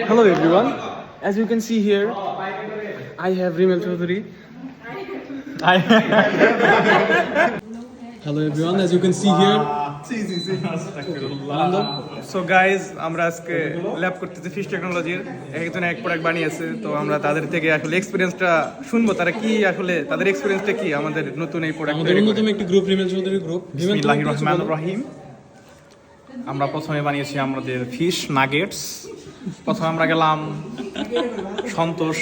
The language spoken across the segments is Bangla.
Hello everyone. As you can see here, I have Rimel Chaudhary. Hello everyone. As you can see here. So guys আমরা আজকে ল্যাব করতেছি ফিশ টেকনোলজির, একজন এক প্রোডাক্ট বানিয়েছে, তো আমরা তাদের থেকে আসলে এক্সপিরিয়েন্সটা শুনবো, তারা কি আসলে তাদের এক্সপিরিয়েন্সটা কি আমাদের নতুন এই প্রোডাক্ট। আমাদের অন্যতম একটি গ্রুপ, রিমেল চৌধুরী গ্রুপ। বিসমিল্লাহির রহমানির রহিম। আমরা প্রথমে বানিয়েছি আমাদের ফিশ নাগেটস। প্রথমে আমরা গেলাম সন্তোষ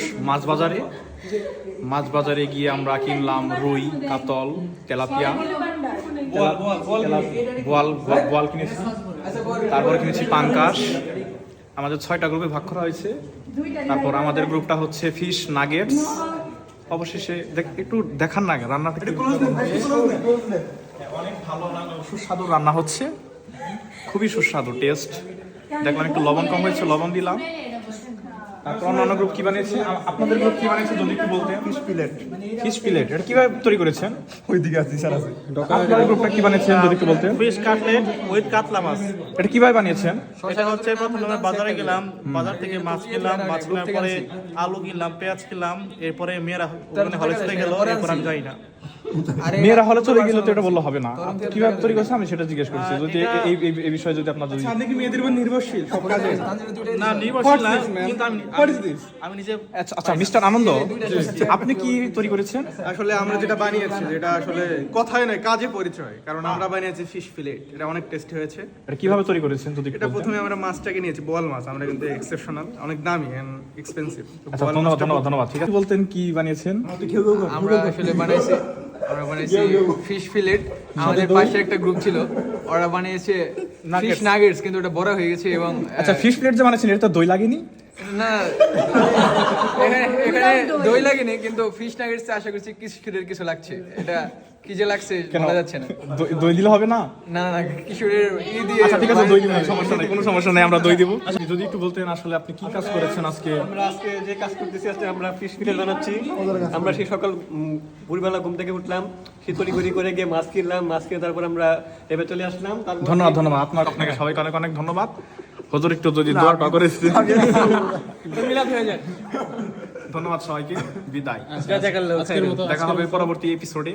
মাছ বাজারে গিয়ে আমরা কিনলাম রুই, কাতল, তেলাপিয়া, বোয়াল কিনেছি, তারপর কিনেছি পাঙ্কাশ। আমাদের 6টা গ্রুপে ভাগ করা হয়েছে। তারপর আমাদের গ্রুপটা হচ্ছে ফিশ নাগেটস। অবশেষে একটু দেখান না রান্নাটা, অনেক ভালো সুস্বাদু রান্না হচ্ছে, খুবই সুস্বাদু টেস্ট। দেখলাম একটু লবণ কম হয়েছে, লবণ দিলাম। তারপর অন্যান্য গ্রুপ কি বানিয়েছে, আপনাদের গ্রুপ কি বানিয়েছে যদি একটু বলতেন। ফিশ পিলেট এটা কিভাবে তৈরি করেছেন? ওইদিকে আছে স্যার আছে। আপনাদের গ্রুপটা কি বানিয়েছেন যদি একটু বলতেন। ফিশ কাটলেট উইথ কাতলা মাছ। এটা কিভাবে বানিয়েছেন? এটা হচ্ছে প্রথমে আমরা বাজারে গেলাম, বাজার থেকে মাছ কিনলাম, মাছ কেনার পরে আলু কিনলাম, পেঁয়াজ কিনলাম, এরপরে মেয়েরা হলে চলে গেল, এরপর আমি যাই না। মেয়েরা হলে চলে গেলে তো এটা বললে হবে না, কিভাবে তৈরি করছে আমি সেটা জিজ্ঞেস করছি। যদি এই বিষয়ে যদি আপনার যদি আপনি কি মেয়েদের উপর নির্ভরশীল সব কাজে? না, নির্ভরশীল না, কিন্তু আমি নিজে। আচ্ছা মিস্টার আনন্দ, আপনি কি তৈরি করেছেন? আসলে আমরা যেটা বানিয়েছি, যেটা আসলে কথায় নয় কাজে পরিচয়, কারণ আমরা বানিয়েছি ফিশ ফিলেট। এটা অনেক টেস্টি হয়েছে। এটা কিভাবে তৈরি করেছেন যদি এটা প্রথমে আমরা মাছটাকে নিয়েছি, বোয়াল মাছ। আমরা কিন্তু এক্সেপশনাল, অনেক দামি এন্ড এক্সপেন্সিভ। আচ্ছা ধন্যবাদ। ঠিক আছে, বলতেন কি বানিয়েছেন? আমরা আসলে আমরা বানিয়েছি ফিশ ফিলেট। আমাদের পাশে একটা গ্রুপ ছিল, ওরা বানিয়েছে ফিশ নাগেটস, কিন্তু ওটা বড় হয়ে গেছে। এবং আচ্ছা ফিশ প্লেট যে বানিয়েছেন এটা তো দই লাগেনি? না, এখানে দই লাগেনি, কিন্তু ফিশ নাগেটস আশা করছি কিশোরের কিছু লাগছে। এটা কি যে লাগছে বলা যাচ্ছে না। দই দিলে হবে না? না, কিশোরের দিয়ে। আচ্ছা ঠিক আছে, দই দিবেন, সমস্যা নাই, কোনো সমস্যা নাই, আমরা দই দেবো। আচ্ছা যদি একটু বলতেন আসলে আপনি কি কাজ করেছেন আজকে? আমরা আজকে যে কাজ করতেছি, আজকে আমরা ফিশ ফিলেট বানাচ্ছি। আমরা সেই সকাল ভোরবেলা ঘুম থেকে উঠলাম, শীতলি ঘুরি করে গিয়ে মাছ কিনলাম, মাছ কিনে তারপর আমরা লেবে চলে আসলাম। ধন্যবাদ আপনাকে সবাইকে অনেক অনেক ধন্যবাদ। হুজুর একটু যদি দোয়া করে মিলাদ হয়ে যায়। ধন্যবাদ সবাইকে, বিদায়। আজকের মতো দেখা হবে পরবর্তী এপিসোডে।